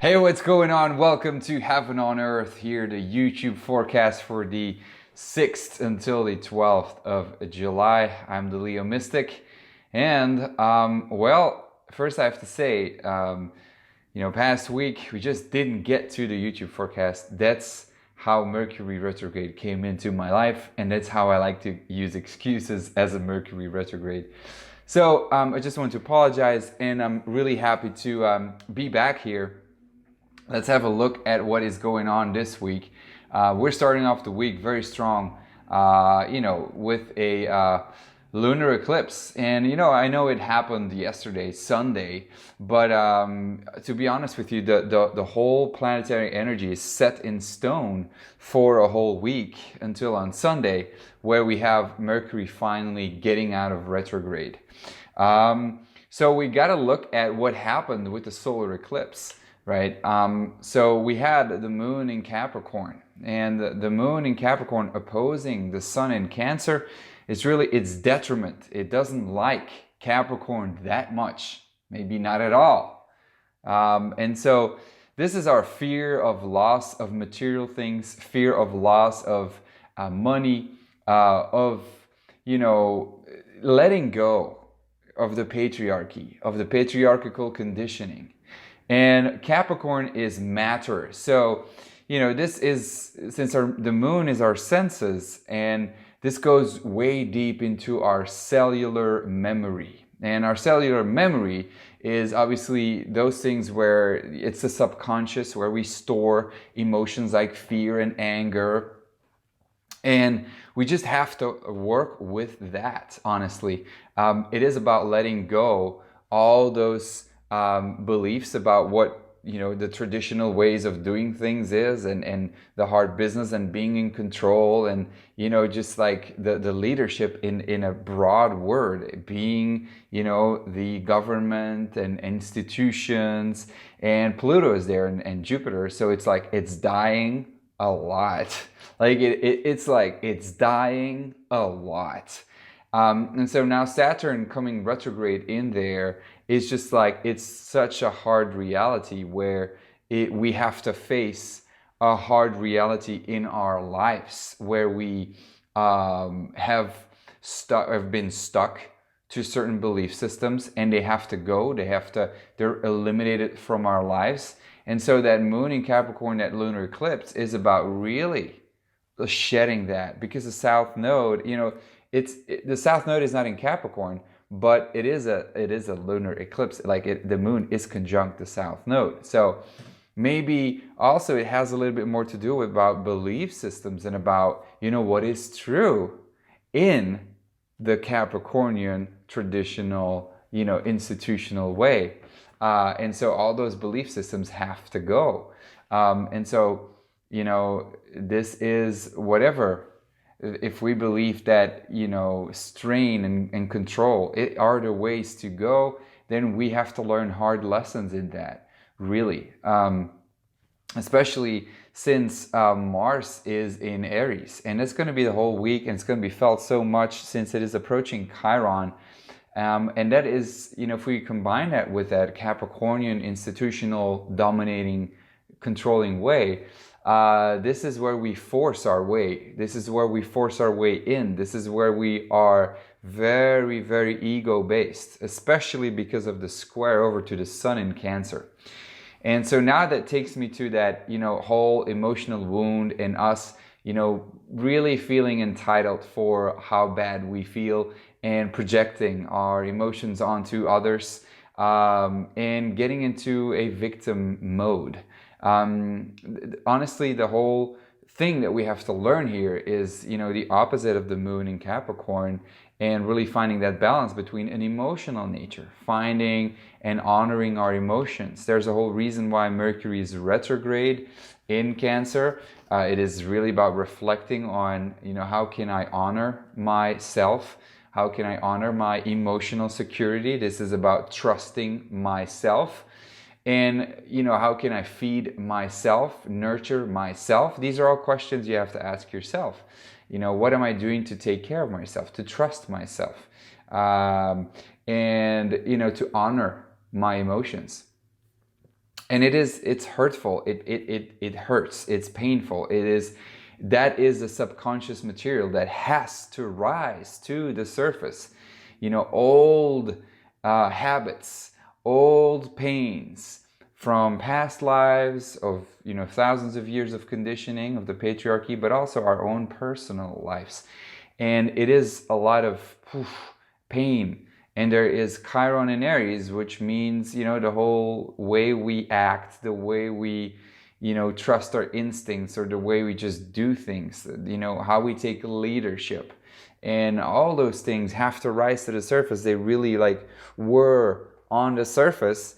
Hey, what's going on? Welcome to Heaven on Earth here, the YouTube forecast for the 6th until the 12th of July. I'm the Leo Mystic. And, first I have to say, past week we just didn't get to the YouTube forecast. That's how Mercury retrograde came into my life, and that's how I like to use excuses as a Mercury retrograde. So I just want to apologize, and I'm really happy to be back here. Let's have a look at what is going on this week. We're starting off the week very strong, with a lunar eclipse. And, I know it happened yesterday, Sunday, but to be honest with you, the whole planetary energy is set in stone for a whole week until on Sunday, where we have Mercury finally getting out of retrograde. So we got to look at what happened with the solar eclipse. Right. So we had the moon in Capricorn, and the moon in Capricorn opposing the sun in Cancer is really its detriment. It doesn't like Capricorn that much, maybe not at all. And so this is our fear of loss of material things, fear of loss of money, letting go of the patriarchy, of the patriarchal conditioning. And Capricorn is matter. So, this is, since the moon is our senses, and this goes way deep into our cellular memory. And our cellular memory is obviously those things where it's the subconscious, where we store emotions like fear and anger. And we just have to work with that, honestly. It is about letting go all those beliefs about what the traditional ways of doing things is, and the hard business and being in control, and just like the leadership in a broad word, being the government and institutions, and Pluto is there, and Jupiter. So it's like it's dying a lot. Like it's dying a lot. And so now Saturn coming retrograde in there is just like, it's such a hard reality where we have to face a hard reality in our lives, where we have been stuck to certain belief systems, and they have to go, they're eliminated from our lives. And so that moon in Capricorn, that lunar eclipse, is about really shedding that, because the South Node, the South Node is not in Capricorn, but it is a lunar eclipse. Like the moon is conjunct the South Node. So maybe also it has a little bit more to do about belief systems and about what is true in the Capricornian traditional institutional way. And so all those belief systems have to go. And so this is whatever. If we believe that, strain and control are the ways to go, then we have to learn hard lessons in that, really. Especially since Mars is in Aries. And it's going to be the whole week, and it's going to be felt so much since it is approaching Chiron. And that is, if we combine that with that Capricornian institutional dominating, controlling way, this is where we force our way. This is where we force our way in. This is where we are very, very ego-based, especially because of the square over to the sun in Cancer. And so now that takes me to that, whole emotional wound, and us, really feeling entitled for how bad we feel, and projecting our emotions onto others, and getting into a victim mode. Honestly, the whole thing that we have to learn here is, the opposite of the moon in Capricorn, and really finding that balance between an emotional nature, finding and honoring our emotions. There's a whole reason why Mercury is retrograde in Cancer. It is really about reflecting on, how can I honor myself? How can I honor my emotional security? This is about trusting myself. And, how can I feed myself, nurture myself? These are all questions you have to ask yourself. What am I doing to take care of myself, to trust myself, and, to honor my emotions. and it's hurtful. It hurts. It's painful. That is the subconscious material that has to rise to the surface. Old habits, old pains from past lives of thousands of years of conditioning of the patriarchy, but also our own personal lives. And it is a lot of pain. And there is Chiron in Aries, which means, the whole way we act, the way we, trust our instincts, or the way we just do things, how we take leadership. And all those things have to rise to the surface. They really were on the surface.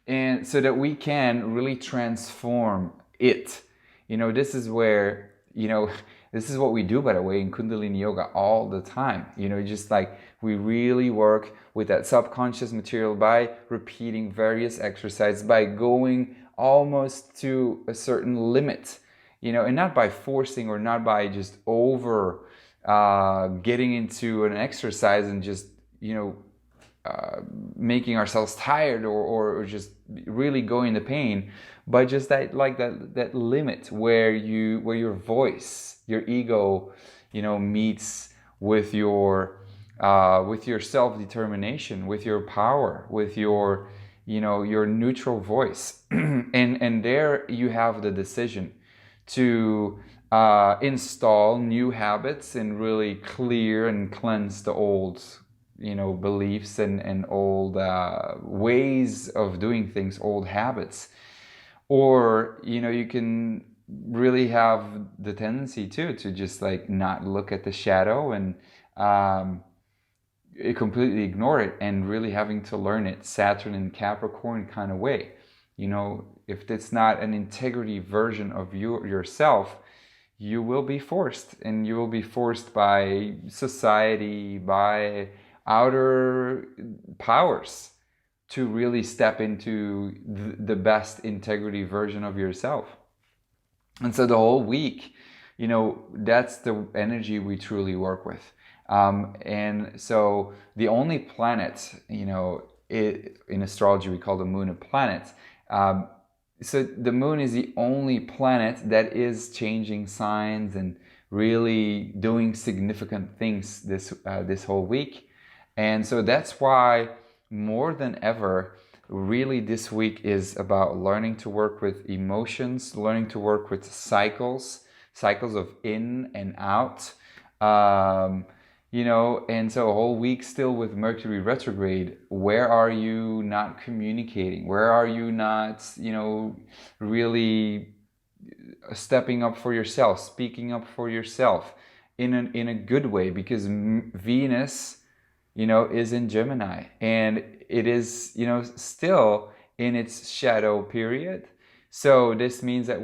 And so that we can really transform it. This is where, this is what we do, by the way, in Kundalini Yoga all the time. Just we really work with that subconscious material by repeating various exercises, by going almost to a certain limit, and not by forcing, or not by just over getting into an exercise and just, making ourselves tired, or just really going to pain, but just that limit where your voice, your ego, meets with your self-determination, with your power, with your neutral voice. and there you have the decision to install new habits and really clear and cleanse the old beliefs and old ways of doing things, old habits. Or you can really have the tendency to just not look at the shadow and completely ignore it, and really having to learn it Saturn and Capricorn kind of way. If it's not an integrity version of yourself, you will be forced, and you will be forced by society, by outer powers, to really step into the best integrity version of yourself. And so the whole week, that's the energy we truly work with. And so the only planet, in astrology we call the moon a planet. So the moon is the only planet that is changing signs and really doing significant things this whole week. And so that's why, more than ever, really this week is about learning to work with emotions, learning to work with cycles of in and out. And so a whole week still with Mercury retrograde, where are you not communicating? Where are you not, really stepping up for yourself, speaking up for yourself in a good way? Because Venus, is in Gemini, and it is, still in its shadow period. So this means that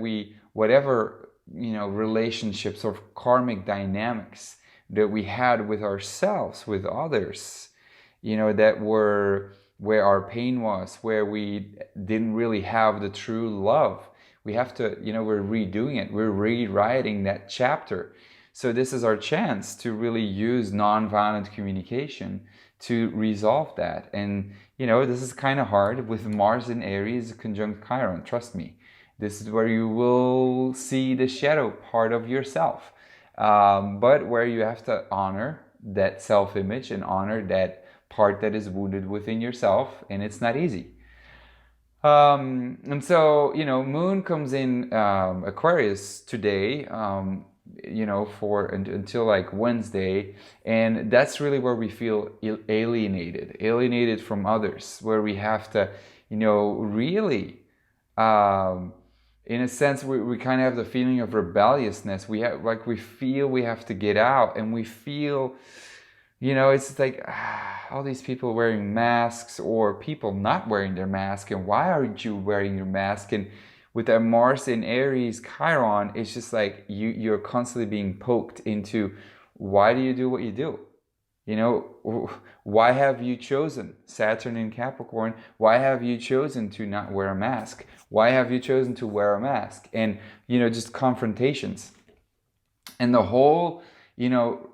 whatever, relationships or karmic dynamics that we had with ourselves, with others, that were where our pain was, where we didn't really have the true love, we have to, we're redoing it, we're rewriting that chapter. So this is our chance to really use nonviolent communication to resolve that. And, this is kind of hard with Mars in Aries conjunct Chiron. Trust me, this is where you will see the shadow part of yourself. But where you have to honor that self-image and honor that part that is wounded within yourself. And it's not easy. And so, Moon comes in Aquarius today, until Wednesday, and that's really where we feel alienated from others, where we have to, really, in a sense, we kind of have the feeling of rebelliousness. We feel we have to get out, and we feel, it's all these people wearing masks, or people not wearing their mask, and why aren't you wearing your mask? And with that Mars in Aries Chiron, it's just you're constantly being poked into, why do you do what you do? Why have you chosen Saturn in Capricorn? Why have you chosen to not wear a mask? Why have you chosen to wear a mask? And, just confrontations. And the whole,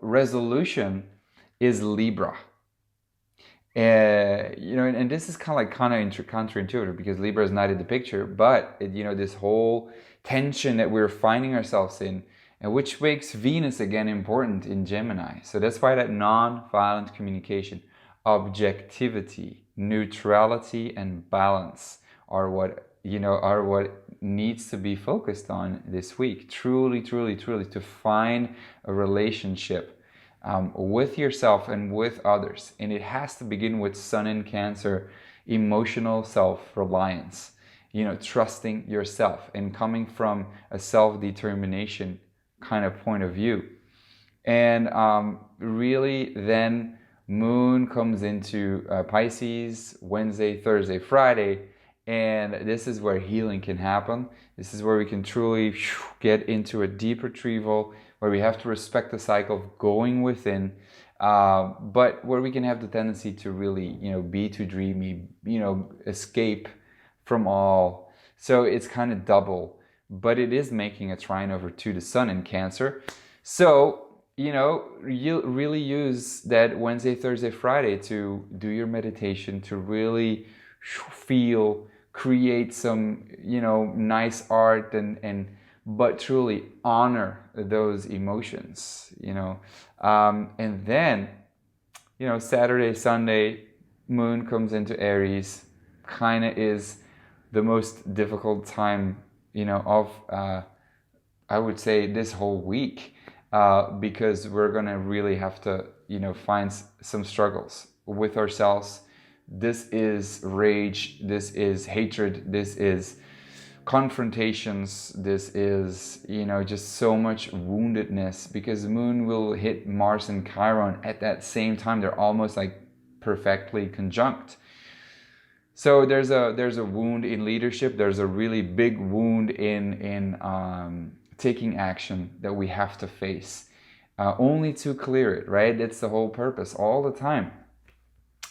resolution is Libra. and this is kind of like counterintuitive because Libra is not in the picture, but this whole tension that we're finding ourselves in, and which makes Venus again important in Gemini. So that's why that non-violent communication, objectivity, neutrality, and balance are what needs to be focused on this week. Truly, truly, truly, to find a relationship with yourself and with others. And it has to begin with Sun in Cancer, emotional self-reliance, trusting yourself and coming from a self-determination kind of point of view. And really then Moon comes into Pisces Wednesday, Thursday, Friday, and this is where healing can happen. This is where we can truly get into a deep retrieval, where we have to respect the cycle of going within, but where we can have the tendency to really, be too dreamy, escape from all. So it's kind of double, but it is making a trine over to the Sun in Cancer. So, you really use that Wednesday, Thursday, Friday to do your meditation, to really feel, create some, nice art, but truly honor those emotions, and then, Saturday, Sunday, Moon comes into Aries, kind of is the most difficult time, of, I would say, this whole week, because we're going to really have to, find some struggles with ourselves. This is rage, this is hatred, this is confrontations, this is, just so much woundedness, because Moon will hit Mars and Chiron at that same time. They're almost like perfectly conjunct. So there's a wound in leadership. There's a really big wound in taking action that we have to face, only to clear it, right? That's the whole purpose all the time.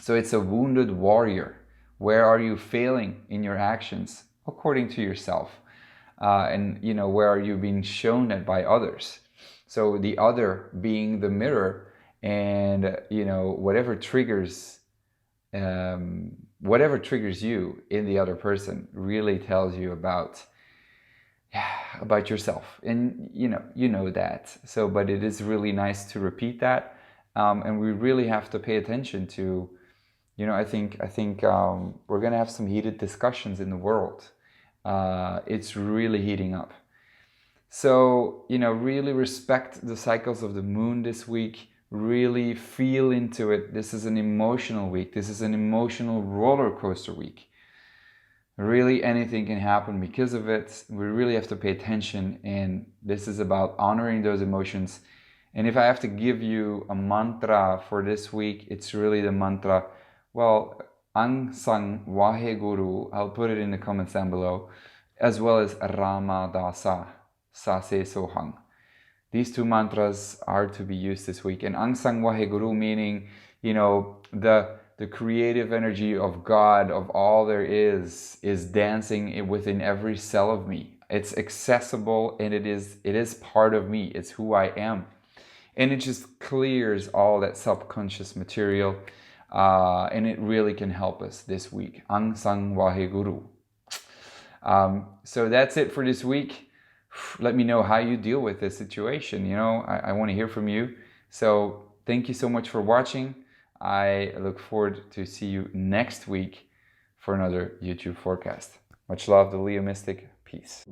So it's a wounded warrior. Where are you failing in your actions according to yourself? And where are you being shown that by others? So the other being the mirror, and whatever triggers you in the other person really tells you about yourself, and you know that. So, but it is really nice to repeat that, and we really have to pay attention to. I think we're gonna have some heated discussions in the world. It's really heating up. So really respect the cycles of the Moon this week. Really feel into it. This is an emotional week. This is an emotional roller coaster week. Really, anything can happen because of it. We really have to pay attention, and this is about honoring those emotions. And if I have to give you a mantra for this week, it's really the mantra, Ang Sang Wahe Guru. I'll put it in the comments down below, as well as Rama Dasa, Sase Sohang. These two mantras are to be used this week. And Ang Sang Wahe Guru, meaning, the creative energy of God, of all there is dancing within every cell of me. It's accessible, and it is part of me. It's who I am. And it just clears all that subconscious material. And it really can help us this week. Ang Sang Wahe Guru. So that's it for this week. Let me know how you deal with this situation. I want to hear from you. So thank you so much for watching. I look forward to see you next week for another YouTube forecast. Much love, the Leo Mystic. Peace.